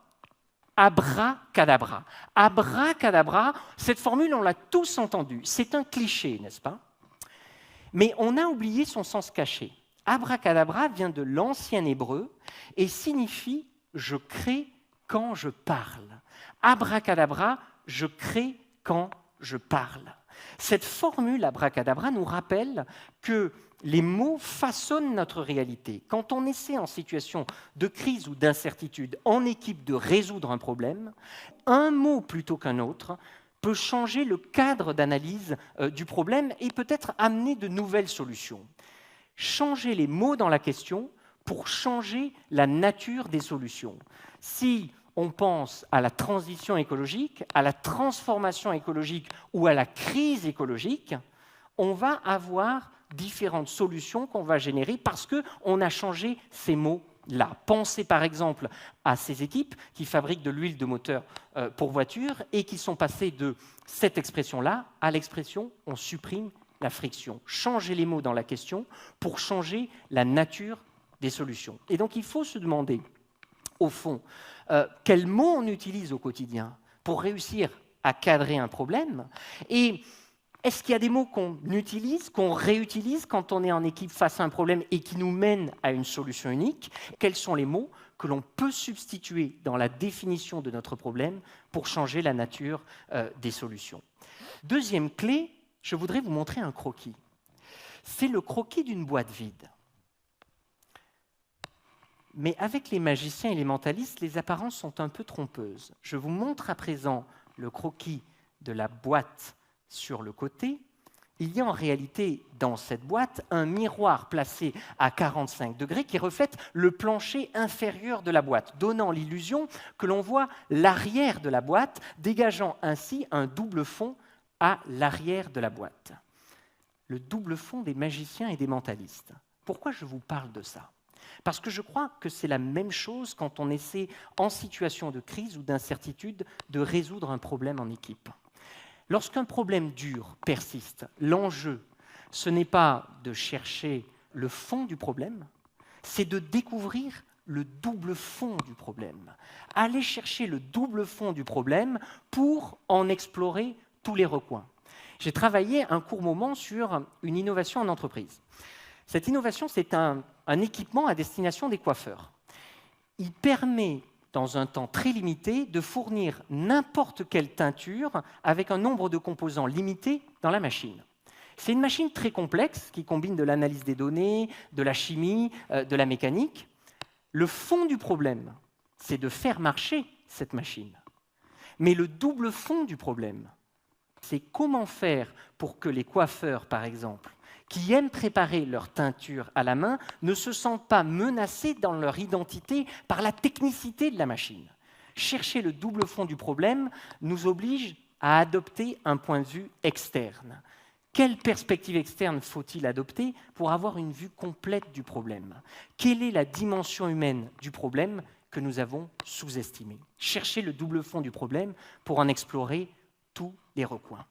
Abracadabra. Abracadabra, cette formule, on l'a tous entendue. C'est un cliché, n'est-ce pas? Mais on a oublié son sens caché. Abracadabra vient de l'ancien hébreu et signifie « je crée quand je parle ». Abracadabra, je crée quand je parle. Cette formule abracadabra nous rappelle que les mots façonnent notre réalité. Quand on essaie en situation de crise ou d'incertitude en équipe de résoudre un problème, un mot plutôt qu'un autre peut changer le cadre d'analyse du problème et peut-être amener de nouvelles solutions. Changer les mots dans la question pour changer la nature des solutions. Si on pense à la transition écologique, à la transformation écologique ou à la crise écologique, on va avoir différentes solutions qu'on va générer parce qu'on a changé ces mots-là. Pensez par exemple à ces équipes qui fabriquent de l'huile de moteur pour voiture et qui sont passées de cette expression-là à l'expression « on supprime la friction ». Changer les mots dans la question pour changer la nature des solutions. Et donc il faut se demander, au fond, quels mots on utilise au quotidien pour réussir à cadrer un problème. Et est-ce qu'il y a des mots qu'on utilise, qu'on réutilise quand on est en équipe face à un problème et qui nous mènent à une solution unique? Quels sont les mots que l'on peut substituer dans la définition de notre problème pour changer la nature des solutions? Deuxième clé, je voudrais vous montrer un croquis. C'est le croquis d'une boîte vide. Mais avec les magiciens et les mentalistes, les apparences sont un peu trompeuses. Je vous montre à présent le croquis de la boîte sur le côté. Il y a en réalité dans cette boîte un miroir placé à 45 degrés qui reflète le plancher inférieur de la boîte, donnant l'illusion que l'on voit l'arrière de la boîte, dégageant ainsi un double fond à l'arrière de la boîte. Le double fond des magiciens et des mentalistes. Pourquoi je vous parle de ça ? Parce que je crois que c'est la même chose quand on essaie, en situation de crise ou d'incertitude, de résoudre un problème en équipe. Lorsqu'un problème dur persiste, l'enjeu, ce n'est pas de chercher le fond du problème, c'est de découvrir le double fond du problème. Aller chercher le double fond du problème pour en explorer tous les recoins. J'ai travaillé un court moment sur une innovation en entreprise. Cette innovation, c'est un équipement à destination des coiffeurs. Il permet, dans un temps très limité, de fournir n'importe quelle teinture avec un nombre de composants limité dans la machine. C'est une machine très complexe qui combine de l'analyse des données, de la chimie, de la mécanique. Le fond du problème, c'est de faire marcher cette machine. Mais le double fond du problème, c'est comment faire pour que les coiffeurs, par exemple, qui aiment préparer leur teinture à la main, ne se sentent pas menacés dans leur identité par la technicité de la machine. Chercher le double fond du problème nous oblige à adopter un point de vue externe. Quelle perspective externe faut-il adopter pour avoir une vue complète du problème? Quelle est la dimension humaine du problème que nous avons sous-estimée? Chercher le double fond du problème pour en explorer tous les recoins.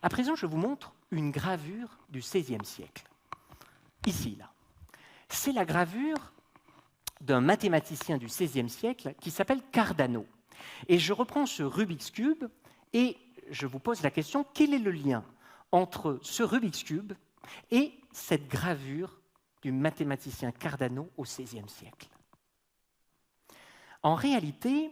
À présent, je vous montre une gravure du XVIe siècle. Ici, là. C'est la gravure d'un mathématicien du XVIe siècle qui s'appelle Cardano. Et je reprends ce Rubik's Cube et je vous pose la question, quel est le lien entre ce Rubik's Cube et cette gravure du mathématicien Cardano au XVIe siècle? En réalité,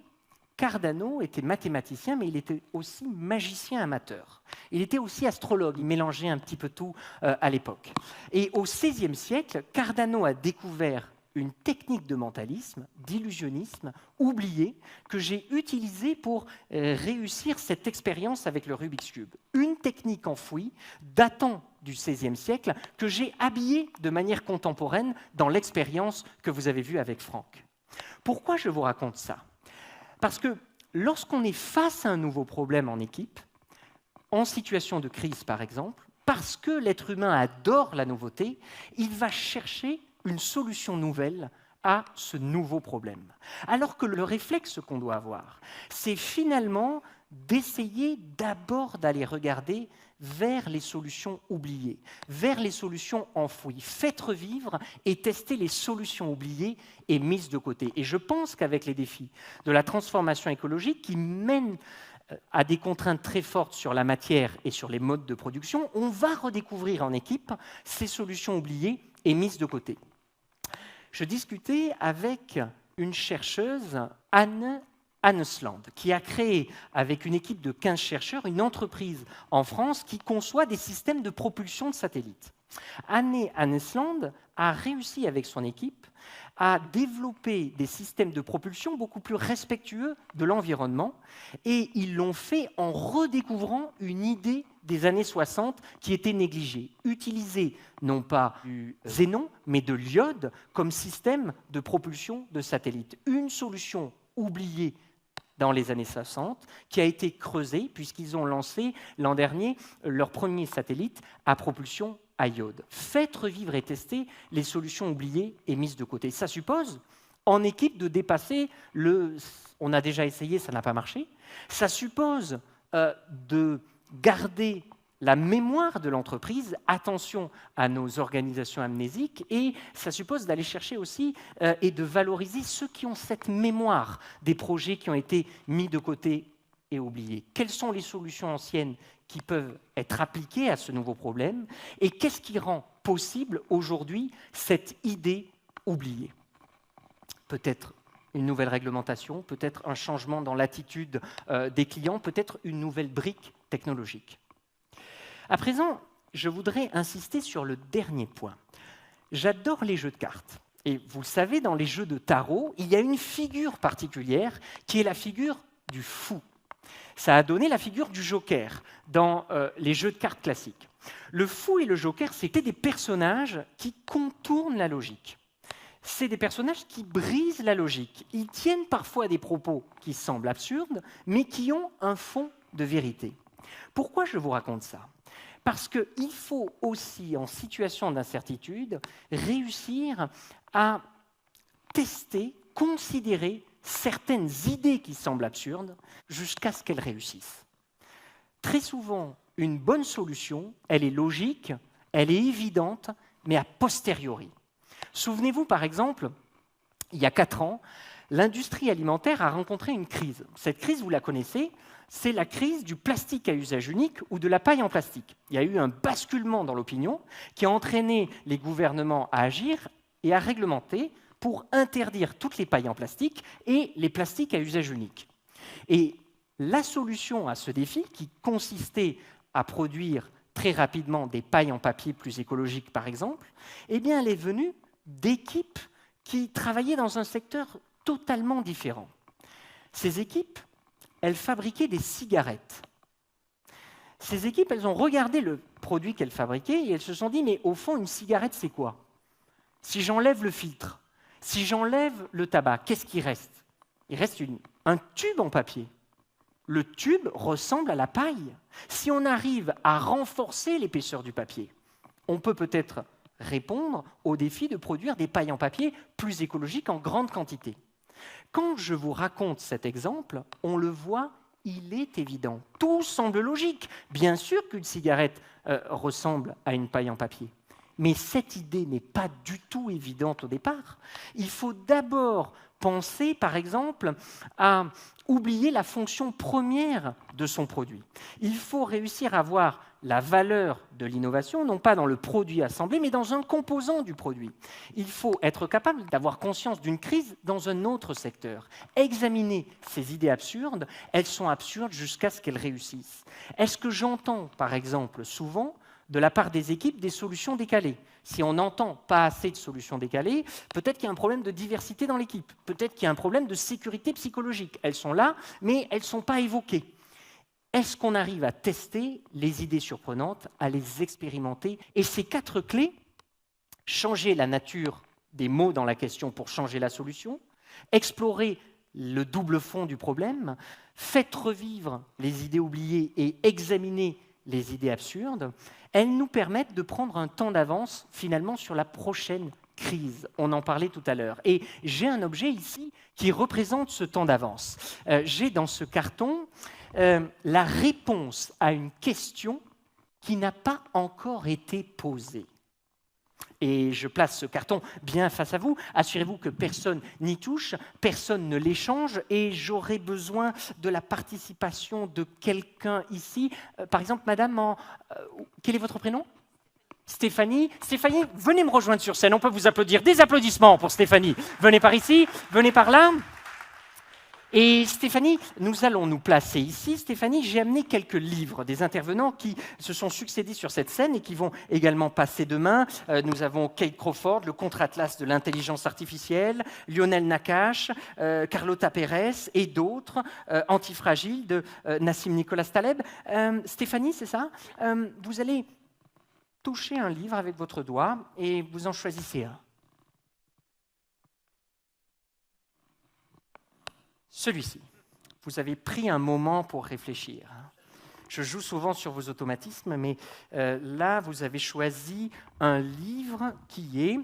Cardano était mathématicien, mais il était aussi magicien amateur. Il était aussi astrologue, il mélangeait un petit peu tout à l'époque. Et au XVIe siècle, Cardano a découvert une technique de mentalisme, d'illusionnisme, oubliée, que j'ai utilisée pour réussir cette expérience avec le Rubik's Cube. Une technique enfouie, datant du XVIe siècle, que j'ai habillée de manière contemporaine dans l'expérience que vous avez vue avec Franck. Pourquoi je vous raconte ça ? Parce que lorsqu'on est face à un nouveau problème en équipe, en situation de crise par exemple, parce que l'être humain adore la nouveauté, il va chercher une solution nouvelle à ce nouveau problème. Alors que le réflexe qu'on doit avoir, c'est finalement d'essayer d'abord d'aller regarder vers les solutions oubliées, vers les solutions enfouies. Faites revivre et tester les solutions oubliées et mises de côté. Et je pense qu'avec les défis de la transformation écologique qui mènent à des contraintes très fortes sur la matière et sur les modes de production, on va redécouvrir en équipe ces solutions oubliées et mises de côté. Je discutais avec une chercheuse, Anne Annesland, qui a créé, avec une équipe de 15 chercheurs, une entreprise en France qui conçoit des systèmes de propulsion de satellites. Annesland a réussi avec son équipe à développer des systèmes de propulsion beaucoup plus respectueux de l'environnement, et ils l'ont fait en redécouvrant une idée des années 60 qui était négligée. Utiliser non pas du xénon, mais de l'iode comme système de propulsion de satellites. Une solution oubliée dans les années 60, qui a été creusée puisqu'ils ont lancé l'an dernier leur premier satellite à propulsion à iode. Faites revivre et tester les solutions oubliées et mises de côté. Ça suppose, en équipe, de dépasser le « on a déjà essayé, ça n'a pas marché ». Ça suppose de garder la mémoire de l'entreprise, attention à nos organisations amnésiques, et ça suppose d'aller chercher aussi et de valoriser ceux qui ont cette mémoire des projets qui ont été mis de côté et oubliés. Quelles sont les solutions anciennes qui peuvent être appliquées à ce nouveau problème, et qu'est-ce qui rend possible aujourd'hui cette idée oubliée? Peut-être une nouvelle réglementation, peut-être un changement dans l'attitude des clients, peut-être une nouvelle brique technologique. À présent, je voudrais insister sur le dernier point. J'adore les jeux de cartes. Et vous le savez, dans les jeux de tarot, il y a une figure particulière qui est la figure du fou. Ça a donné la figure du joker dans les jeux de cartes classiques. Le fou et le joker, c'était des personnages qui contournent la logique. C'est des personnages qui brisent la logique. Ils tiennent parfois des propos qui semblent absurdes, mais qui ont un fond de vérité. Pourquoi je vous raconte ça ? Parce qu'il faut aussi, en situation d'incertitude, réussir à tester, considérer certaines idées qui semblent absurdes jusqu'à ce qu'elles réussissent. Très souvent, une bonne solution, elle est logique, elle est évidente, mais a posteriori. Souvenez-vous, par exemple, il y a 4 ans, l'industrie alimentaire a rencontré une crise. Cette crise, vous la connaissez, c'est la crise du plastique à usage unique ou de la paille en plastique. Il y a eu un basculement dans l'opinion qui a entraîné les gouvernements à agir et à réglementer pour interdire toutes les pailles en plastique et les plastiques à usage unique. Et la solution à ce défi, qui consistait à produire très rapidement des pailles en papier plus écologiques, par exemple, eh bien, elle est venue d'équipes qui travaillaient dans un secteur totalement différent. Ces équipes, elles fabriquaient des cigarettes. Ces équipes, elles ont regardé le produit qu'elles fabriquaient et elles se sont dit, mais au fond, une cigarette, c'est quoi? Si j'enlève le filtre, si j'enlève le tabac, qu'est-ce qui reste? Il reste un tube en papier. Le tube ressemble à la paille. Si on arrive à renforcer l'épaisseur du papier, on peut peut-être répondre au défi de produire des pailles en papier plus écologiques en grande quantité. Quand je vous raconte cet exemple, on le voit, il est évident. Tout semble logique. Bien sûr qu'une cigarette ressemble à une paille en papier. Mais cette idée n'est pas du tout évidente au départ. Il faut d'abord penser, par exemple, à oublier la fonction première de son produit. Il faut réussir à voir la valeur de l'innovation, non pas dans le produit assemblé, mais dans un composant du produit. Il faut être capable d'avoir conscience d'une crise dans un autre secteur. Examiner ces idées absurdes, elles sont absurdes jusqu'à ce qu'elles réussissent. Est-ce que j'entends, par exemple, souvent, de la part des équipes, des solutions décalées? Si on n'entend pas assez de solutions décalées, peut-être qu'il y a un problème de diversité dans l'équipe, peut-être qu'il y a un problème de sécurité psychologique. Elles sont là, mais elles ne sont pas évoquées. Est-ce qu'on arrive à tester les idées surprenantes, à les expérimenter? Et ces 4 clés, changer la nature des mots dans la question pour changer la solution, explorer le double fond du problème, faites revivre les idées oubliées et examiner les idées absurdes, elles nous permettent de prendre un temps d'avance finalement sur la prochaine crise. On en parlait tout à l'heure. Et j'ai un objet ici qui représente ce temps d'avance. J'ai dans ce carton la réponse à une question qui n'a pas encore été posée. Et je place ce carton bien face à vous. Assurez-vous que personne n'y touche, personne ne l'échange, et j'aurai besoin de la participation de quelqu'un ici. Par exemple, madame, quel est votre prénom? Stéphanie. Stéphanie, venez me rejoindre sur scène. On peut vous applaudir. Des applaudissements pour Stéphanie. Venez par ici, venez par là. Et Stéphanie, nous allons nous placer ici. Stéphanie, j'ai amené quelques livres des intervenants qui se sont succédés sur cette scène et qui vont également passer demain. Nous avons Kate Crawford, le contre-atlas de l'intelligence artificielle, Lionel Nakache, Carlota Pérez et d'autres, Antifragile de Nassim Nicolas Taleb. Stéphanie, c'est ça? Vous allez toucher un livre avec votre doigt et vous en choisissez un. Celui-ci. Vous avez pris un moment pour réfléchir. Je joue souvent sur vos automatismes, mais là, vous avez choisi un livre qui est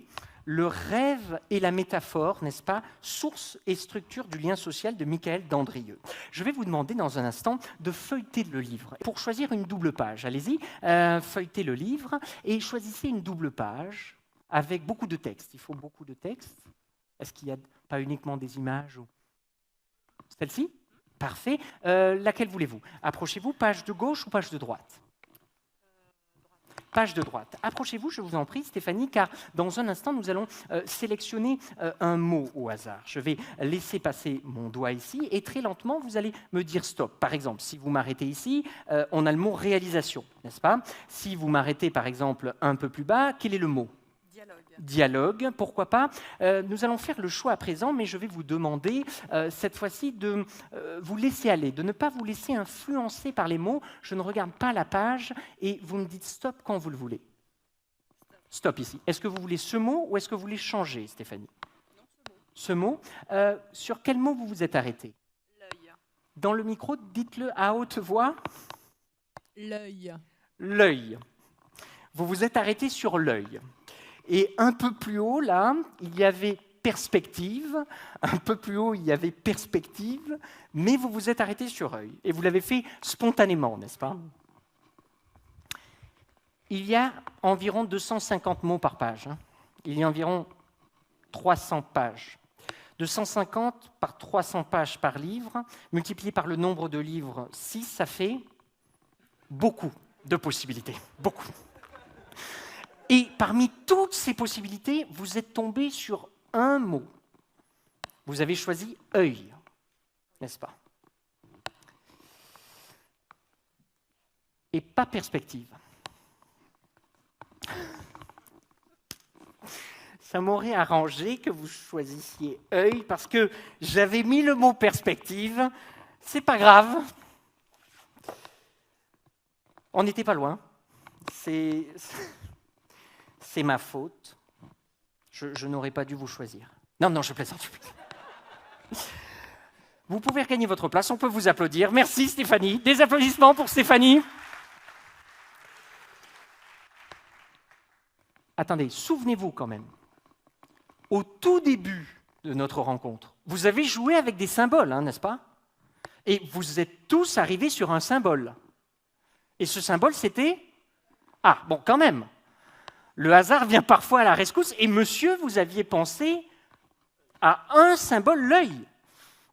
Le rêve et la métaphore, n'est-ce pas, source et structure du lien social de Michael Dandrieux. Je vais vous demander dans un instant de feuilleter le livre. Pour choisir une double page, allez-y, feuilletez le livre et choisissez une double page avec beaucoup de texte. Il faut beaucoup de texte. Est-ce qu'il n'y a pas uniquement des images ou... Celle-ci? Parfait. Laquelle voulez-vous? Approchez-vous, page de gauche ou page de droite? Page de droite. Approchez-vous, je vous en prie, Stéphanie, car dans un instant, nous allons sélectionner un mot au hasard. Je vais laisser passer mon doigt ici et très lentement, vous allez me dire stop. Par exemple, si vous m'arrêtez ici, on a le mot réalisation, n'est-ce pas? Si vous m'arrêtez, par exemple, un peu plus bas, quel est le mot? Dialogue, pourquoi pas. Nous allons faire le choix à présent, mais je vais vous demander cette fois-ci de vous laisser aller, de ne pas vous laisser influencer par les mots. Je ne regarde pas la page et vous me dites stop quand vous le voulez. Stop ici. Est-ce que vous voulez ce mot ou est-ce que vous voulez changer, Stéphanie? Non, ce mot. Sur quel mot vous vous êtes arrêté? L'œil. Dans le micro, dites-le à haute voix. L'œil. L'œil. Vous vous êtes arrêté sur l'œil. Et un peu plus haut, là, il y avait perspective. Un peu plus haut, il y avait perspective. Mais vous vous êtes arrêté sur œil. Et vous l'avez fait spontanément, n'est-ce pas? Il y a environ 250 mots par page. Il y a environ 300 pages. 250 par 300 pages par livre, multiplié par le nombre de livres 6, ça fait beaucoup de possibilités. Beaucoup. Et parmi toutes ces possibilités, vous êtes tombé sur un mot. Vous avez choisi « œil », n'est-ce pas? Et pas perspective. Ça m'aurait arrangé que vous choisissiez « œil » parce que j'avais mis le mot « perspective ». C'est pas grave. On n'était pas loin. C'est ma faute. Je n'aurais pas dû vous choisir. Non, je plaisante. Vous pouvez regagner votre place, on peut vous applaudir. Merci Stéphanie. Des applaudissements pour Stéphanie. Attendez, souvenez-vous quand même. Au tout début de notre rencontre, vous avez joué avec des symboles, n'est-ce pas? Et vous êtes tous arrivés sur un symbole. Et ce symbole, c'était... Ah, bon, quand même. Le hasard vient parfois à la rescousse. Et monsieur, vous aviez pensé à un symbole, l'œil.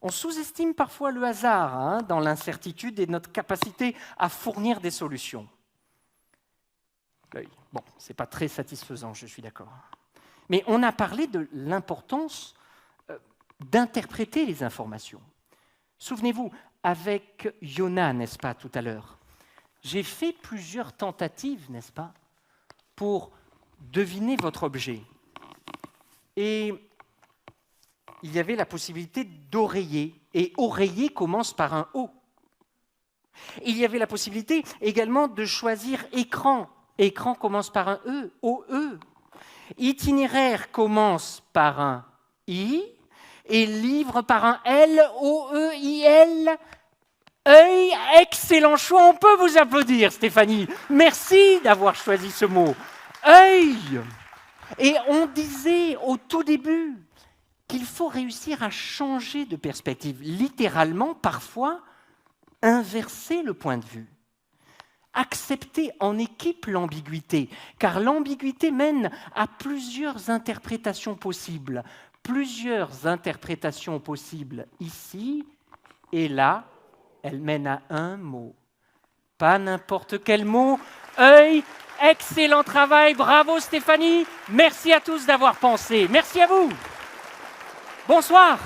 On sous-estime parfois le hasard dans l'incertitude et notre capacité à fournir des solutions. L'œil. Bon, ce n'est pas très satisfaisant, je suis d'accord. Mais on a parlé de l'importance d'interpréter les informations. Souvenez-vous, avec Yona, n'est-ce pas, tout à l'heure, j'ai fait plusieurs tentatives, n'est-ce pas, pour deviner votre objet. Et il y avait la possibilité d'oreiller. Et oreiller commence par un O. Il y avait la possibilité également de choisir écran. Écran commence par un E, O-E. Itinéraire commence par un I. Et livre par un L, O-E-I-L. Œil, excellent choix. On peut vous applaudir, Stéphanie. Merci d'avoir choisi ce mot. Œil. Et on disait au tout début qu'il faut réussir à changer de perspective, littéralement, parfois, inverser le point de vue. Accepter en équipe l'ambiguïté, car l'ambiguïté mène à plusieurs interprétations possibles. Plusieurs interprétations possibles ici, et là, elle mène à un mot. Pas n'importe quel mot. Œil, excellent travail, bravo Stéphanie. Merci à tous d'avoir pensé. Merci à vous. Bonsoir.